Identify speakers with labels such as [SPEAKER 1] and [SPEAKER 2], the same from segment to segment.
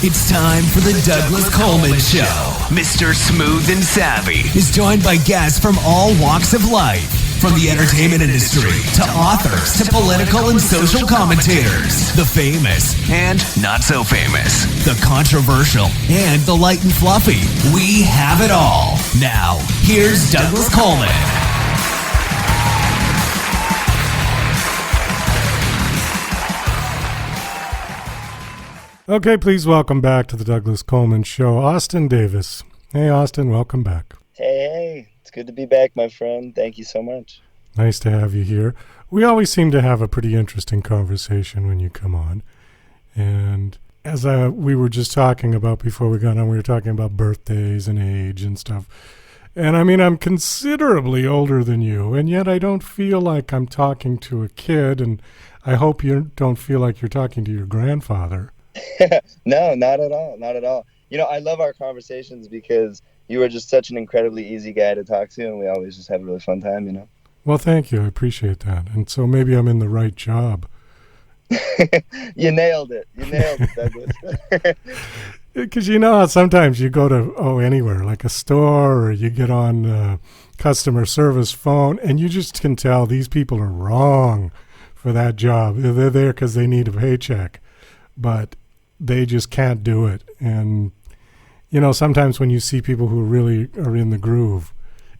[SPEAKER 1] It's time for the Douglas Coleman Show. Mr. Smooth and Savvy is joined by guests from all walks of life, from the entertainment industry to authors to political and social commentators, the famous and not so famous, the controversial and the light and fluffy. We have it all. Now, here's Douglas Coleman.
[SPEAKER 2] Okay, please welcome back to the Douglas Coleman Show, Austin Davis. Hey, Austin, welcome back.
[SPEAKER 3] Hey, it's good to be back, my friend. Thank you so much.
[SPEAKER 2] Nice to have you here. We always seem to have a pretty interesting conversation when you come on. And as we were just talking about before we got on, we were talking about birthdays and age and stuff. And I mean, I'm considerably older than you, and yet I don't feel like I'm talking to a kid, and I hope you don't feel like you're talking to your grandfather.
[SPEAKER 3] No, not at all. Not at all. You know, I love our conversations because you are just such an incredibly easy guy to talk to, and we always just have a really fun time, you know?
[SPEAKER 2] Well, thank you. I appreciate that. And so maybe I'm in the right job.
[SPEAKER 3] You nailed it. You nailed it, Douglas.
[SPEAKER 2] Because you know how sometimes you go to, anywhere, like a store, or you get on customer service phone, and you just can tell these people are wrong for that job. They're there because they need a paycheck, but they just can't do it. And, you know, sometimes when you see people who really are in the groove,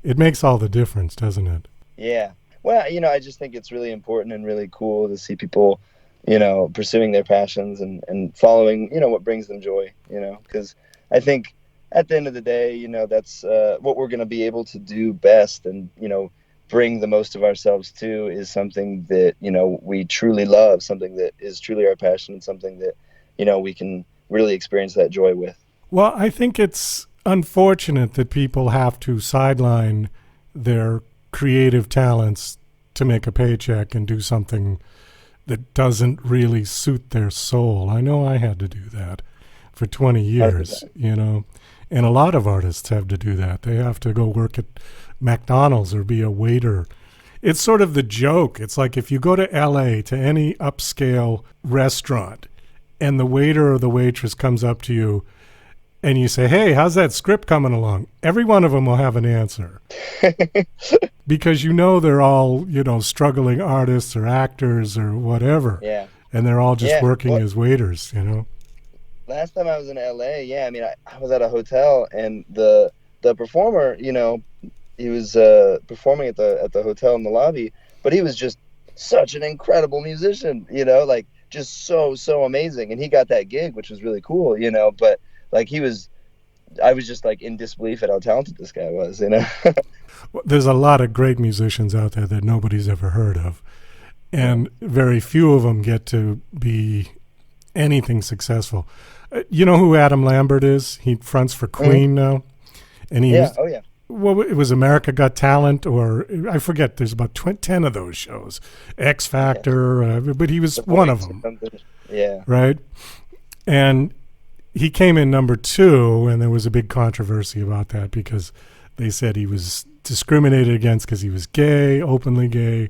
[SPEAKER 2] it makes all the difference, doesn't it?
[SPEAKER 3] Yeah. Well, you know, I just think it's really important and really cool to see people, you know, pursuing their passions and following, you know, what brings them joy, you know, because I think at the end of the day, you know, that's what we're going to be able to do best and, you know, bring the most of ourselves to is something that, you know, we truly love, something that is truly our passion and something that, you know, we can really experience that joy with.
[SPEAKER 2] Well, I think it's unfortunate that people have to sideline their creative talents to make a paycheck and do something that doesn't really suit their soul. I know I had to do that for 20 years, 100%. You know, and a lot of artists have to do that. They have to go work at McDonald's or be a waiter. It's sort of the joke. It's like if you go to LA to any upscale restaurant and the waiter or the waitress comes up to you and you say, "Hey, how's that script coming along?" Every one of them will have an answer. Because you know they're all, you know, struggling artists or actors or whatever.
[SPEAKER 3] Yeah.
[SPEAKER 2] And they're all just working as waiters, you know.
[SPEAKER 3] Last time I was in LA, I mean, I was at a hotel and the performer, you know, he was performing at the hotel in the lobby, but he was just such an incredible musician, you know, like just so amazing. And he got that gig, which was really cool, you know, but like I was just like in disbelief at how talented this guy was, you know.
[SPEAKER 2] There's a lot of great musicians out there that nobody's ever heard of, and very few of them get to be anything successful. You know who Adam Lambert is? He fronts for Queen now, and he well, it was America Got Talent, or I forget. There's about 10 of those shows, X Factor, but he was one of them.
[SPEAKER 3] Yeah,
[SPEAKER 2] right. And he came in number 2, and there was a big controversy about that because they said he was discriminated against because he was gay, openly gay,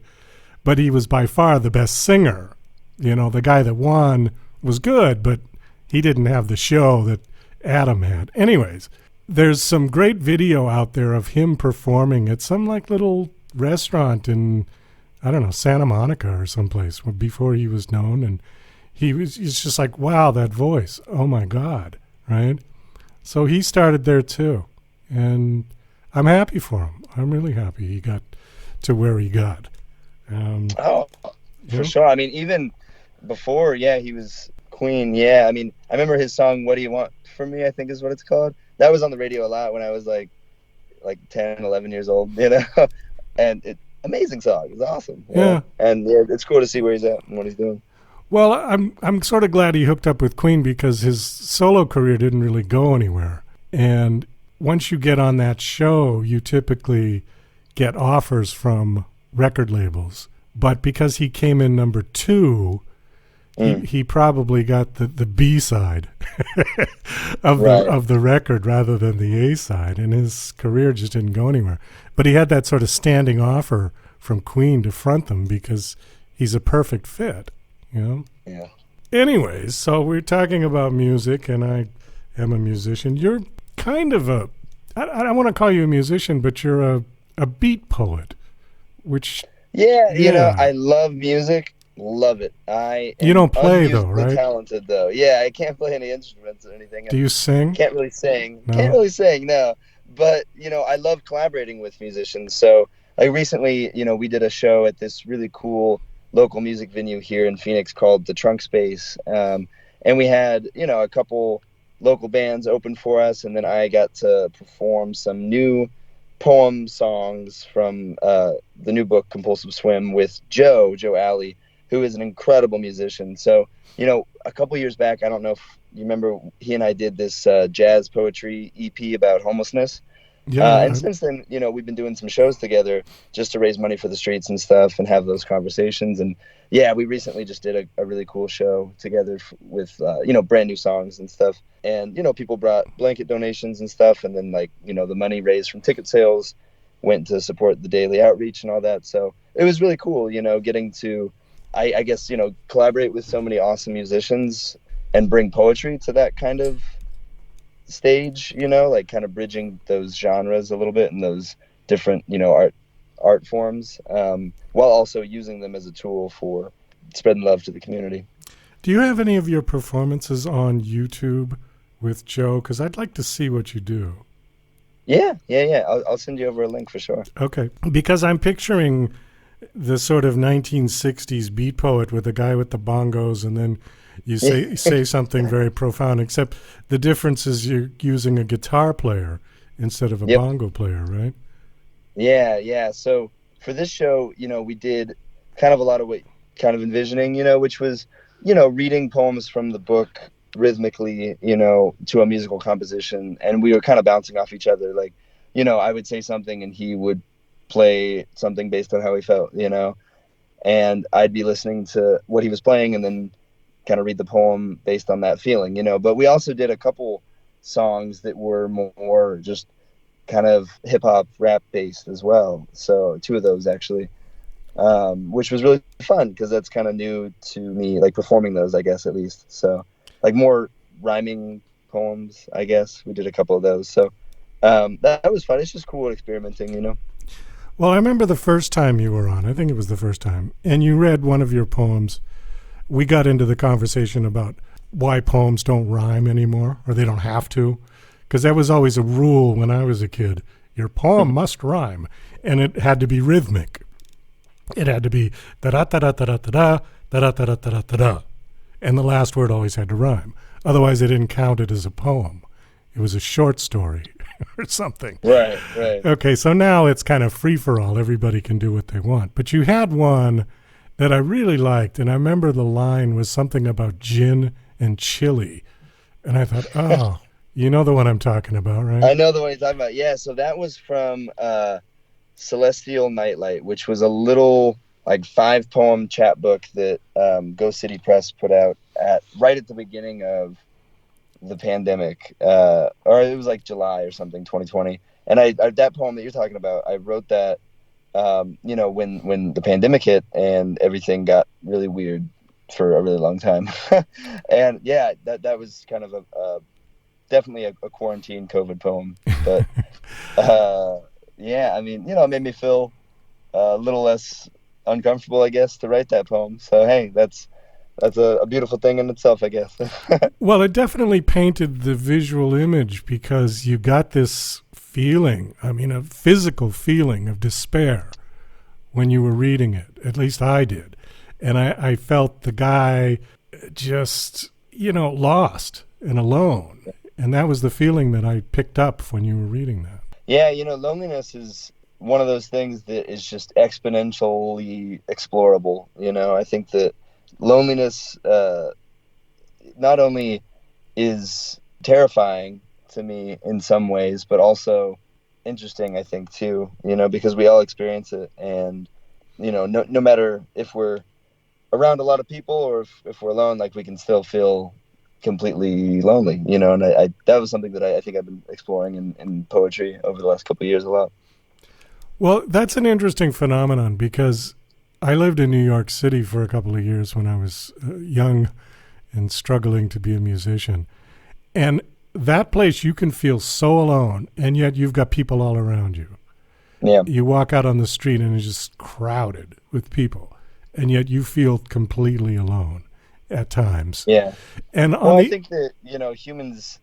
[SPEAKER 2] but he was by far the best singer. You know, the guy that won was good, but he didn't have the show that Adam had. Anyways, there's some great video out there of him performing at some like little restaurant in, I don't know, Santa Monica or someplace before he was known, and he's just like, wow, that voice, oh my God, right? So he started there too, and I'm happy for him. I'm really happy he got to where he got.
[SPEAKER 3] For sure. I mean, even before, he was Queen. Yeah, I mean, I remember his song, "What Do You Want From Me," I think is what it's called. That was on the radio a lot when I was like 10, 11 years old, you know? And amazing song. It's awesome.
[SPEAKER 2] Yeah.
[SPEAKER 3] And it's cool to see where he's at and what he's doing.
[SPEAKER 2] Well, I'm sort of glad he hooked up with Queen because his solo career didn't really go anywhere. And once you get on that show, you typically get offers from record labels. But because he came in number 2, he probably got the B side of the record rather than the A side, and his career just didn't go anywhere. But he had that sort of standing offer from Queen to front them because he's a perfect fit, you know?
[SPEAKER 3] Yeah.
[SPEAKER 2] Anyways, so we're talking about music, and I am a musician. You're kind of I don't want to call you a musician, but you're a beat poet, which...
[SPEAKER 3] Yeah, you know, I love music. Love it.
[SPEAKER 2] You don't play though, right?
[SPEAKER 3] Talented though. Yeah, I can't play any instruments or anything.
[SPEAKER 2] Do you sing?
[SPEAKER 3] Can't really sing.
[SPEAKER 2] No?
[SPEAKER 3] Can't really sing, no. But, you know, I love collaborating with musicians. So I recently, you know, we did a show at this really cool local music venue here in Phoenix called the Trunk Space. And we had, you know, a couple local bands open for us. And then I got to perform some new poem songs from the new book, Compulsive Swim, with Joe Alley, who is an incredible musician. So, you know, a couple years back, I don't know if you remember, he and I did this jazz poetry EP about homelessness.
[SPEAKER 2] Yeah.
[SPEAKER 3] And since then, you know, we've been doing some shows together just to raise money for the streets and stuff and have those conversations. And yeah, we recently just did a really cool show together with, you know, brand new songs and stuff. And, you know, people brought blanket donations and stuff. And then, like, you know, the money raised from ticket sales went to support the daily outreach and all that. So it was really cool, you know, getting to, I guess, you know, collaborate with so many awesome musicians and bring poetry to that kind of stage, you know, like kind of bridging those genres a little bit and those different, you know, art forms, while also using them as a tool for spreading love to the community.
[SPEAKER 2] Do you have any of your performances on YouTube with Joe? Because I'd like to see what you do.
[SPEAKER 3] Yeah. I'll send you over a link for sure.
[SPEAKER 2] Okay. Because I'm picturing the sort of 1960s beat poet with the guy with the bongos, and then you say something very profound, except the difference is you're using a guitar player instead of a bongo player, right? Yeah. So for this show, you know, we did kind of a lot of what kind of envisioning, you know, which was, you know, reading poems from the book rhythmically, you know, to a musical composition. And we were kind of bouncing off each other. Like, you know, I would say something and he would play something based on how he felt, you know, and I'd be listening to what he was playing and then kind of read the poem based on that feeling, you know. But we also did a couple songs that were more just kind of hip hop rap based as well. So 2 of those actually, which was really fun because that's kind of new to me, like performing those, I guess, at least. So like more rhyming poems, I guess. We did a couple of those. So that was fun. It's just cool experimenting, you know. Well, I remember the first time you were on, I think it was the first time, and you read one of your poems. We got into the conversation about why poems don't rhyme anymore, or they don't have to, because that was always a rule when I was a kid. Your poem must rhyme, and it had to be rhythmic. It had to be da-da-da-da-da-da-da, da-da-da-da-da-da-da, and the last word always had to rhyme. Otherwise, it didn't count it as a poem. It was a short story or something.
[SPEAKER 3] Right.
[SPEAKER 2] Okay, so now it's kind of free-for-all. Everybody can do what they want. But you had one that I really liked, and I remember the line was something about gin and chili. And I thought, oh, you know the one I'm talking about, right?
[SPEAKER 3] I know the one you're talking about. Yeah, so that was from Celestial Nightlight, which was a little like 5-poem chapbook that Ghost City Press put out right at the beginning of the pandemic, or it was like July or something, 2020. And I that poem that you're talking about, I wrote that, you know, when the pandemic hit and everything got really weird for a really long time. And yeah, that was kind of definitely a quarantine COVID poem. But yeah, I mean, you know, it made me feel a little less uncomfortable, I guess, to write that poem. So hey, that's a beautiful thing in itself, I guess.
[SPEAKER 2] Well, it definitely painted the visual image because you got this feeling, I mean, a physical feeling of despair when you were reading it. At least I did. And I felt the guy just, you know, lost and alone. And that was the feeling that I picked up when you were reading that.
[SPEAKER 3] Yeah, you know, loneliness is one of those things that is just exponentially explorable. You know, I think that loneliness not only is terrifying to me in some ways, but also interesting, I think, too, you know, because we all experience it. And, you know, no matter if we're around a lot of people or if we're alone, like we can still feel completely lonely, you know. And I that was something that I think I've been exploring in poetry over the last couple of years a lot.
[SPEAKER 2] Well, that's an interesting phenomenon because I lived in New York City for a couple of years when I was young and struggling to be a musician. And that place, you can feel so alone, and yet you've got people all around you.
[SPEAKER 3] Yeah.
[SPEAKER 2] You walk out on the street and it's just crowded with people, and yet you feel completely alone at times.
[SPEAKER 3] Yeah.
[SPEAKER 2] And
[SPEAKER 3] I think that, humans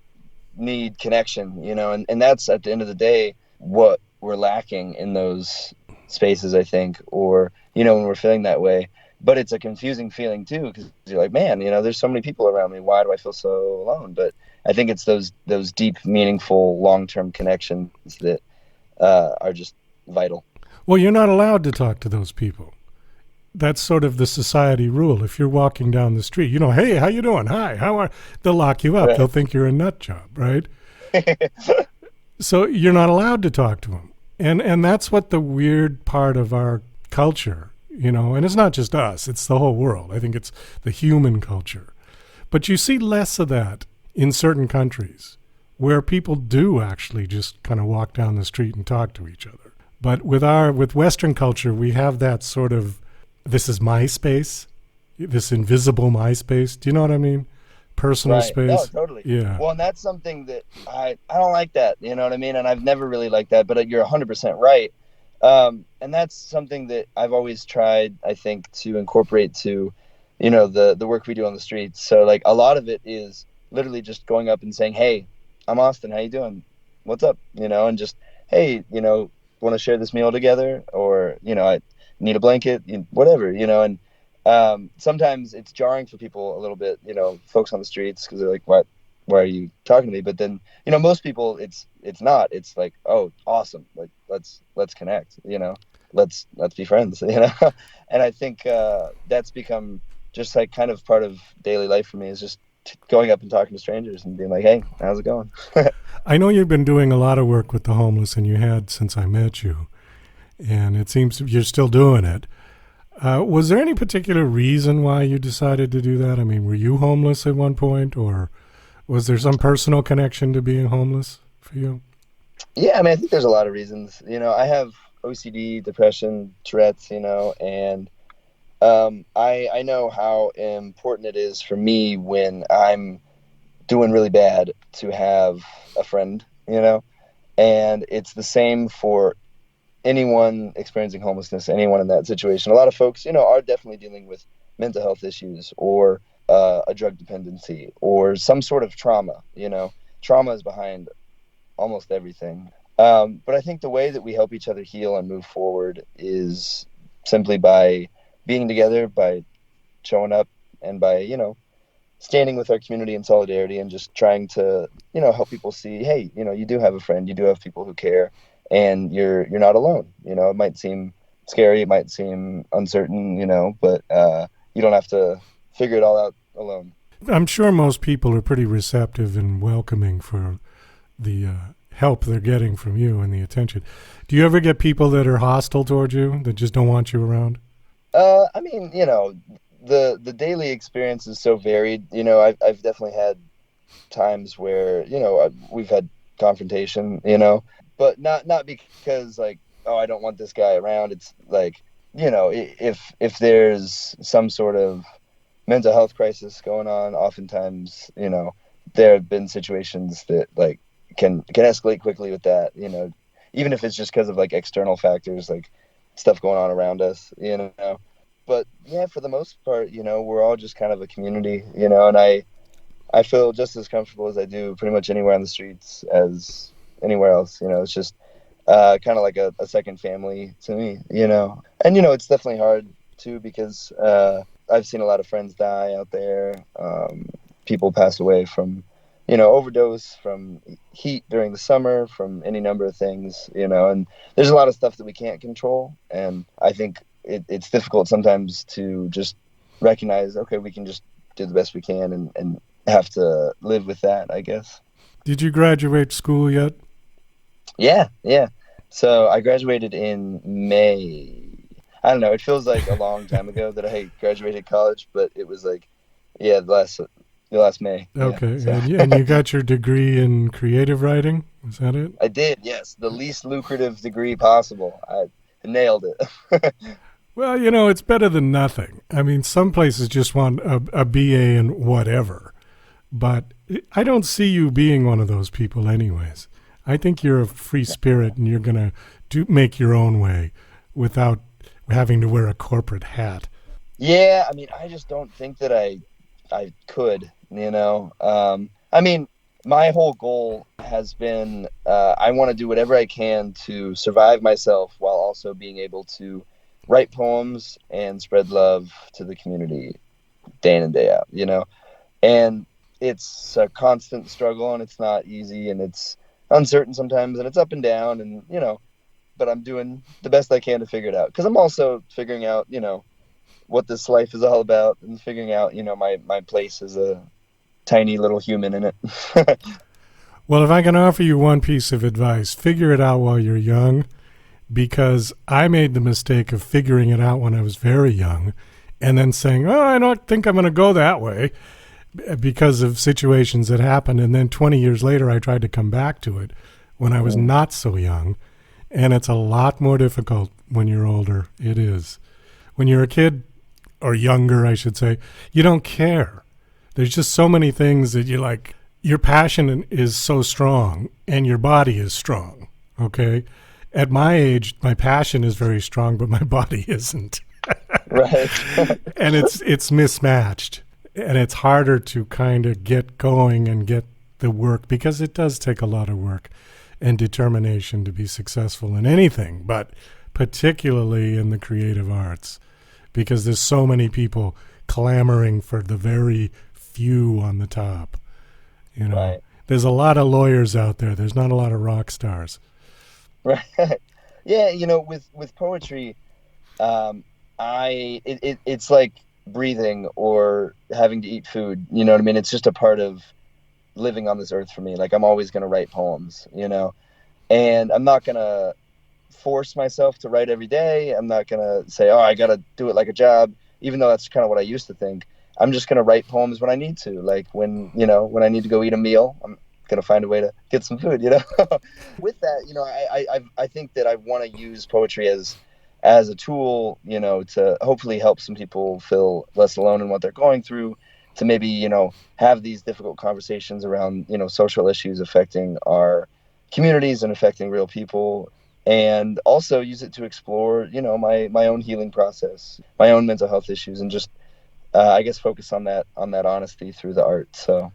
[SPEAKER 3] need connection, and that's at the end of the day what we're lacking in those spaces, I think, or, when we're feeling that way. But it's a confusing feeling too, because you're like, man, there's so many people around me. Why do I feel so alone? But I think it's those deep, meaningful, long-term connections that are just vital.
[SPEAKER 2] Well, you're not allowed to talk to those people. That's sort of the society rule. If you're walking down the street, hey, how you doing? Hi, how are? They'll lock you up.
[SPEAKER 3] Right.
[SPEAKER 2] They'll think you're a nut job, right? So you're not allowed to talk to them. And that's what the weird part of our culture, and it's not just us, it's the whole world. I think it's the human culture. But you see less of that in certain countries where people do actually just kind of walk down the street and talk to each other. But with Western culture, we have that sort of, this is MySpace, this invisible MySpace. Do you know what I mean? Personal space.
[SPEAKER 3] No, totally.
[SPEAKER 2] Yeah.
[SPEAKER 3] Well, and that's something that I don't like that, you know what I mean? And I've never really liked that, but you're 100% right. And that's something that I've always tried, I think, to incorporate to, the work we do on the streets. So like a lot of it is literally just going up and saying, hey, I'm Austin. How you doing? What's up? And just, hey, want to share this meal together? Or, I need a blanket, whatever, and sometimes it's jarring for people a little bit, folks on the streets, because they're like, why are you talking to me? But then, most people, it's not. It's like, oh, awesome. Like, let's connect, let's be friends, And I think that's become just like kind of part of daily life for me, is just going up and talking to strangers and being like, hey, how's it going?
[SPEAKER 2] I know you've been doing a lot of work with the homeless, and you had since I met you, and it seems you're still doing it. Was there any particular reason why you decided to do that? I mean, were you homeless at one point, or was there some personal connection to being homeless for you?
[SPEAKER 3] Yeah, I mean, I think there's a lot of reasons. I have OCD, depression, Tourette's, and I know how important it is for me when I'm doing really bad to have a friend, and it's the same for anyone experiencing homelessness, anyone in that situation. A lot of folks, are definitely dealing with mental health issues or a drug dependency or some sort of trauma. Trauma is behind almost everything. But I think the way that we help each other heal and move forward is simply by being together, by showing up, and by, standing with our community in solidarity and just trying to, help people see, hey, you do have a friend, you do have people who care, and you're not alone. It might seem scary, it might seem uncertain, but you don't have to figure it all out alone.
[SPEAKER 2] I'm sure most people are pretty receptive and welcoming for the help they're getting from you and the attention. Do you ever get people that are hostile towards you, that just don't want you around?
[SPEAKER 3] I mean, the daily experience is so varied. I've definitely had times where, we've had confrontation, but not because like, oh, I don't want this guy around. It's like, if there's some sort of mental health crisis going on, oftentimes, there have been situations that like can escalate quickly with that, even if it's just because of like external factors, like stuff going on around us, But yeah, for the most part, we're all just kind of a community, and I feel just as comfortable as I do pretty much anywhere on the streets as anywhere else. It's just kind of like a second family to me, And, it's definitely hard too, because I've seen a lot of friends die out there. People pass away from, overdose, from heat during the summer, from any number of things, and there's a lot of stuff that we can't control. And I think it's difficult sometimes to just recognize, okay, we can just do the best we can and have to live with that, I guess.
[SPEAKER 2] Did you graduate school yet?
[SPEAKER 3] Yeah. So I graduated in May. I don't know. It feels like a long time ago that I graduated college, but it was like, the last May.
[SPEAKER 2] Okay.
[SPEAKER 3] Yeah, so.
[SPEAKER 2] And you got your degree in creative writing? Is that it?
[SPEAKER 3] I did, yes. The least lucrative degree possible. I nailed it.
[SPEAKER 2] Well, it's better than nothing. I mean, some places just want a BA in whatever. But I don't see you being one of those people anyways. I think you're a free spirit and you're going to make your own way without having to wear a corporate hat.
[SPEAKER 3] Yeah, I mean, I just don't think that I could, I mean, my whole goal has been I want to do whatever I can to survive myself while also being able to write poems and spread love to the community day in and day out, and it's a constant struggle and it's not easy and it's uncertain sometimes and it's up and down and, but I'm doing the best I can to figure it out. 'Cause I'm also figuring out, what this life is all about and figuring out, my place as a tiny little human in it.
[SPEAKER 2] Well, if I can offer you one piece of advice, figure it out while you're young, because I made the mistake of figuring it out when I was very young and then saying, oh, I don't think I'm going to go that way because of situations that happened. And then 20 years later, I tried to come back to it when I was not so young. And it's a lot more difficult when you're older. It is. When you're a kid, or younger, I should say, you don't care. There's just so many things that you like. Your passion is so strong and your body is strong, okay? At my age, my passion is very strong, but my body isn't.
[SPEAKER 3] Right.
[SPEAKER 2] And it's mismatched. And it's harder to kind of get going and get the work, because it does take a lot of work and determination to be successful in anything, but particularly in the creative arts, because there's so many people clamoring for the very few on the top.
[SPEAKER 3] Right.
[SPEAKER 2] There's a lot of lawyers out there. There's not a lot of rock stars.
[SPEAKER 3] Right. Yeah. With poetry, it's like breathing or having to eat food. You know what I mean? It's just a part of living on this earth for me. Like, I'm always going to write poems, and I'm not going to force myself to write every day. I'm not going to say, oh, I got to do it like a job, even though that's kind of what I used to think. I'm just going to write poems when I need to. Like when I need to go eat a meal, I'm going to find a way to get some food, With that, I think that I want to use poetry as a tool, to hopefully help some people feel less alone in what they're going through, to maybe, have these difficult conversations around, social issues affecting our communities and affecting real people, and also use it to explore, my own healing process, my own mental health issues, and just, I guess, focus on that honesty through the art. So,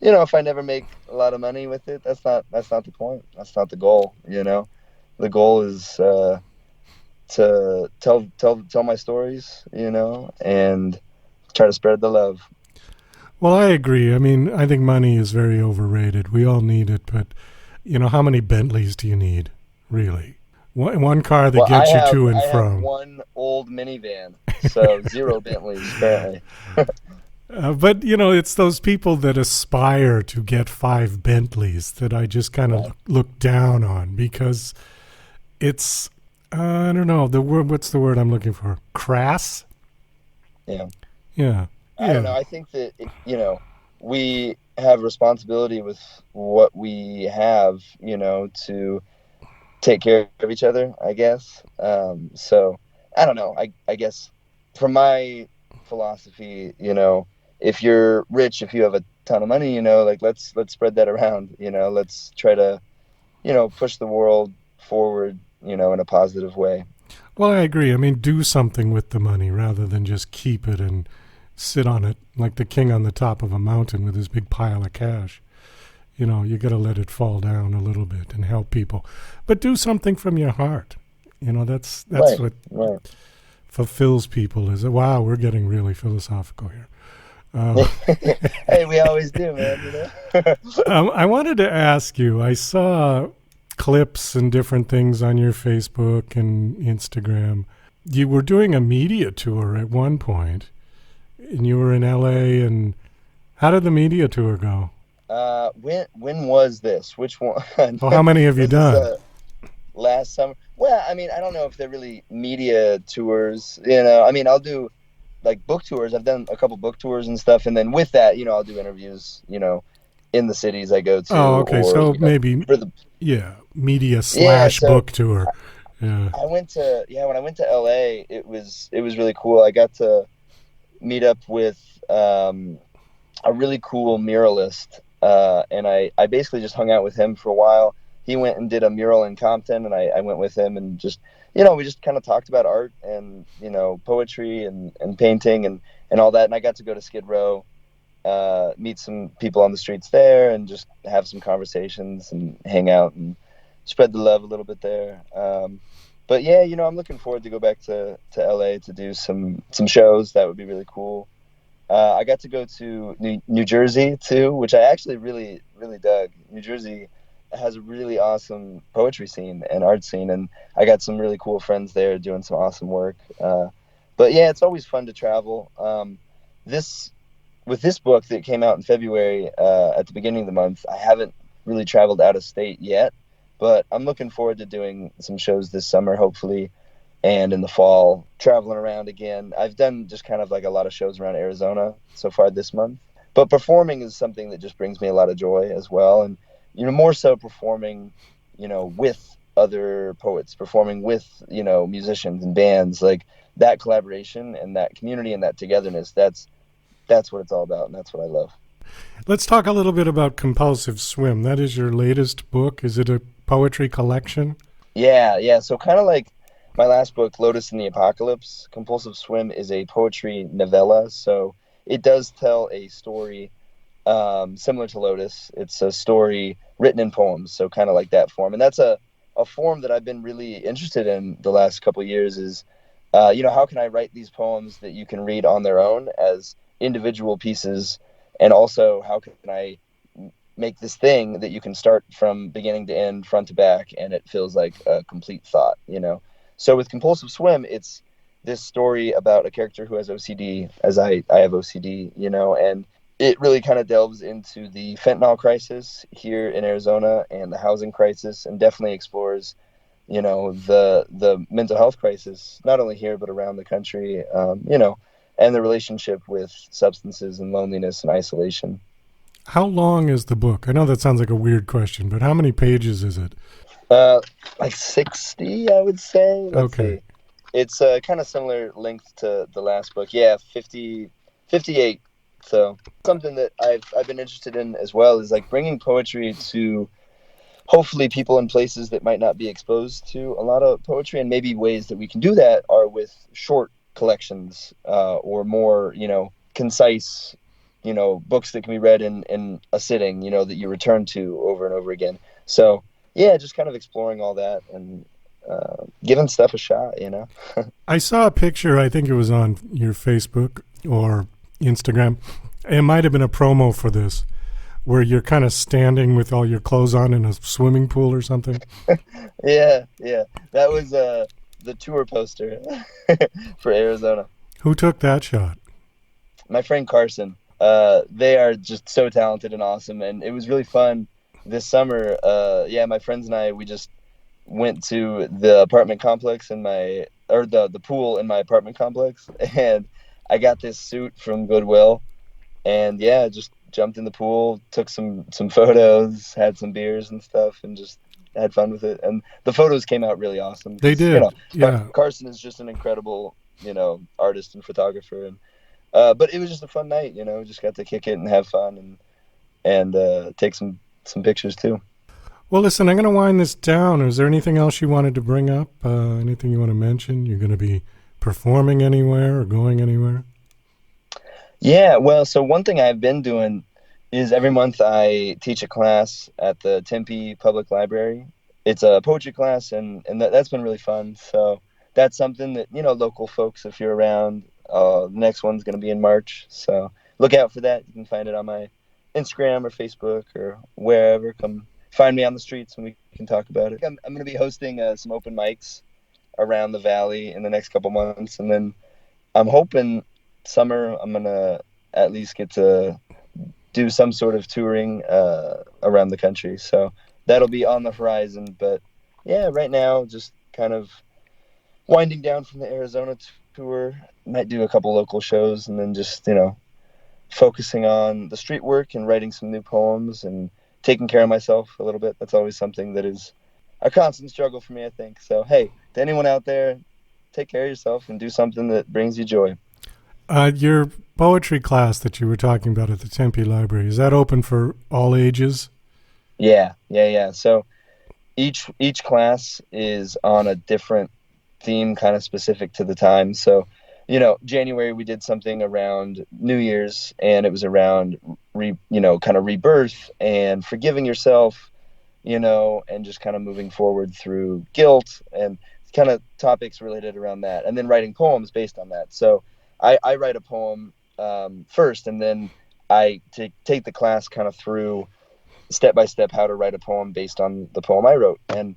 [SPEAKER 3] if I never make a lot of money with it, that's not the point. That's not the goal. The goal is to tell my stories, and try to spread the love.
[SPEAKER 2] Well, I agree. I mean, I think money is very overrated. We all need it, but how many Bentleys do you need, really? One car that gets you to and from.
[SPEAKER 3] I have one old minivan, so 0 Bentleys apparently.
[SPEAKER 2] But, it's those people that aspire to get 5 Bentleys that I just kind of look down on, because it's, I don't know, what's the word I'm looking for? Crass?
[SPEAKER 3] Yeah.
[SPEAKER 2] Yeah.
[SPEAKER 3] I don't know. I think that, we have responsibility with what we have, to take care of each other, I guess. So I don't know. I guess from my philosophy, if you're rich, if you have a ton of money, let's spread that around, let's try to, push the world forward, in a positive way.
[SPEAKER 2] Well, I agree. I mean, do something with the money rather than just keep it and sit on it like the king on the top of a mountain with his big pile of cash. You got to let it fall down a little bit and help people, but do something from your heart. That's
[SPEAKER 3] right.
[SPEAKER 2] what fulfills people. Is wow, we're getting really philosophical here.
[SPEAKER 3] Hey, we always do, man.
[SPEAKER 2] I wanted to ask you. I saw clips and different things on your Facebook and Instagram. You were doing a media tour at one point, and you were in LA. And how did the media tour go?
[SPEAKER 3] When was this? Which one?
[SPEAKER 2] Well, how many have you done?
[SPEAKER 3] Last summer. Well, I mean, I don't know if they're really media tours. I mean, I'll do like book tours. I've done a couple book tours and stuff, and then with that, I'll do interviews, in the cities I go to.
[SPEAKER 2] Oh, okay.
[SPEAKER 3] Or,
[SPEAKER 2] so maybe
[SPEAKER 3] for the
[SPEAKER 2] media / book tour. Yeah.
[SPEAKER 3] When I went to LA, it was really cool. I got to meet up with a really cool muralist, and I basically just hung out with him for a while. He went and did a mural in Compton, and I went with him, and just, we just kind of talked about art and, poetry and painting and all that. And I got to go to Skid Row, meet some people on the streets there, and just have some conversations and hang out and spread the love a little bit there. But yeah, I'm looking forward to go back to LA to do some shows. That would be really cool. I got to go to New Jersey too, which I actually really, really dug. New Jersey has a really awesome poetry scene and art scene, and I got some really cool friends there doing some awesome work. But yeah, it's always fun to travel. With this book that came out in February, at the beginning of the month, I haven't really traveled out of state yet, but I'm looking forward to doing some shows this summer, hopefully, and in the fall, traveling around again. I've done just kind of like a lot of shows around Arizona so far this month, but performing is something that just brings me a lot of joy as well. And, more so performing, with other poets, performing with, musicians and bands, like that collaboration and that community and that togetherness. That's what it's all about, and that's what I love.
[SPEAKER 2] Let's talk a little bit about Compulsive Swim. That is your latest book. Is it a poetry collection?
[SPEAKER 3] Yeah. So kind of like my last book, Lotus and the Apocalypse, Compulsive Swim is a poetry novella. So it does tell a story similar to Lotus. It's a story written in poems, so kind of like that form. And that's a form that I've been really interested in the last couple of years is, how can I write these poems that you can read on their own as individual pieces, and also how can I make this thing that you can start from beginning to end, front to back, and it feels like a complete thought, So with Compulsive Swim, it's this story about a character who has OCD, as I have OCD, and it really kind of delves into the fentanyl crisis here in Arizona and the housing crisis, and definitely explores, the mental health crisis, not only here, but around the country, and the relationship with substances and loneliness and isolation.
[SPEAKER 2] How long is the book? I know that sounds like a weird question, but how many pages is it?
[SPEAKER 3] Like 60, I would say. Let's
[SPEAKER 2] Okay.
[SPEAKER 3] see. It's kind of similar length to the last book. Yeah, 58. So something that I've been interested in as well is like bringing poetry to hopefully people in places that might not be exposed to a lot of poetry, and maybe ways that we can do that are with short collections, or more, concise, books that can be read in a sitting, that you return to over and over again. So yeah, just kind of exploring all that and giving stuff a shot,
[SPEAKER 2] I saw a picture, I think it was on your Facebook or Instagram. It might have been a promo for this, where you're kind of standing with all your clothes on in a swimming pool or something.
[SPEAKER 3] Yeah. That was the tour poster for Arizona.
[SPEAKER 2] Who took that shot?
[SPEAKER 3] My friend Carson. They are just so talented and awesome, and it was really fun this summer. My friends and I, we just went to the apartment complex the pool in my apartment complex, and I got this suit from Goodwill, and just jumped in the pool, took some photos, had some beers and stuff, and just had fun with it. And the photos came out really awesome.
[SPEAKER 2] They did. Yeah.
[SPEAKER 3] Carson is just an incredible, artist and photographer, and but it was just a fun night. Just got to kick it and have fun and take some pictures too.
[SPEAKER 2] Well, listen, I'm going to wind this down. Is there anything else you wanted to bring up? Anything you want to mention? You're going to be performing anywhere or going anywhere?
[SPEAKER 3] Yeah, well, so one thing I've been doing is every month I teach a class at the Tempe Public Library. It's a poetry class, and that's been really fun. So that's something that, local folks, if you're around, the next one's going to be in March. So look out for that. You can find it on my Instagram or Facebook or wherever. Come find me on the streets and we can talk about it. I'm going to be hosting some open mics around the valley in the next couple months, and then I'm hoping summer I'm going to at least get to do some sort of touring around the country. So that'll be on the horizon. But yeah, right now just kind of winding down from the Arizona tour. Might do a couple local shows, and then just, focusing on the street work and writing some new poems and taking care of myself a little bit. That's always something that is constant struggle for me, I think. So, hey, to anyone out there, take care of yourself and do something that brings you joy.
[SPEAKER 2] Your poetry class that you were talking about at the Tempe Library, is that open for all ages?
[SPEAKER 3] Yeah. So each class is on a different theme, kind of specific to the time. So, January we did something around New Year's, and it was around kind of rebirth and forgiving yourself, and just kind of moving forward through guilt and kind of topics related around that, and then writing poems based on that. So I write a poem first, and then I take the class kind of through step by step how to write a poem based on the poem I wrote. And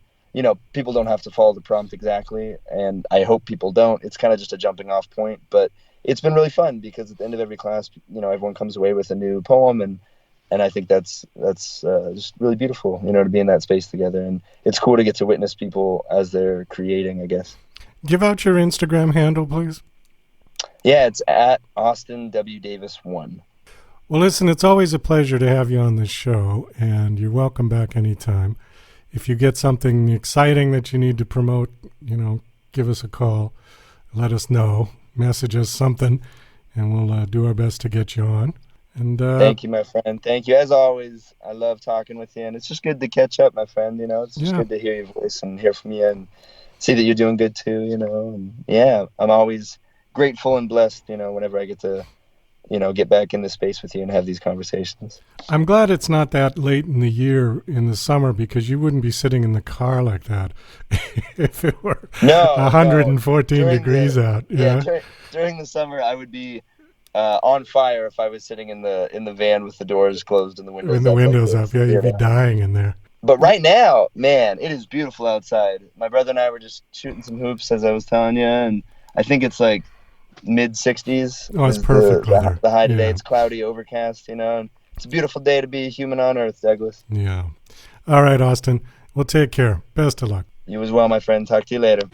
[SPEAKER 3] people don't have to follow the prompt exactly, and I hope people don't. It's kind of just a jumping off point, but it's been really fun because at the end of every class, everyone comes away with a new poem, and I think that's just really beautiful, to be in that space together. And it's cool to get to witness people as they're creating, I guess.
[SPEAKER 2] Give out your Instagram handle, please.
[SPEAKER 3] Yeah, it's at Austin W. Davis 1.
[SPEAKER 2] Well, listen, it's always a pleasure to have you on this show, and you're welcome back anytime. If you get something exciting that you need to promote, give us a call, let us know, message us something, and we'll do our best to get you on. And
[SPEAKER 3] thank you, my friend. Thank you. As always, I love talking with you, and it's just good to catch up, my friend. It's just good to hear your voice and hear from you and see that you're doing good too, And yeah, I'm always grateful and blessed, whenever I get to get back in this space with you and have these conversations.
[SPEAKER 2] I'm glad it's not that late in the year in the summer, because you wouldn't be sitting in the car like that if it were 114 degrees out. Yeah.
[SPEAKER 3] During the summer, I would be on fire if I was sitting in the van with the doors closed and the windows up.
[SPEAKER 2] Yeah, you'd be dying in there.
[SPEAKER 3] But right now, man, it is beautiful outside. My brother and I were just shooting some hoops, as I was telling you, and I think it's like mid-60s.
[SPEAKER 2] Oh, it's perfect weather.
[SPEAKER 3] The high today. It's cloudy, overcast, and it's a beautiful day to be a human on Earth, Douglas.
[SPEAKER 2] Yeah. All right, Austin. Well, take care. Best of luck.
[SPEAKER 3] You as well, my friend. Talk to you later.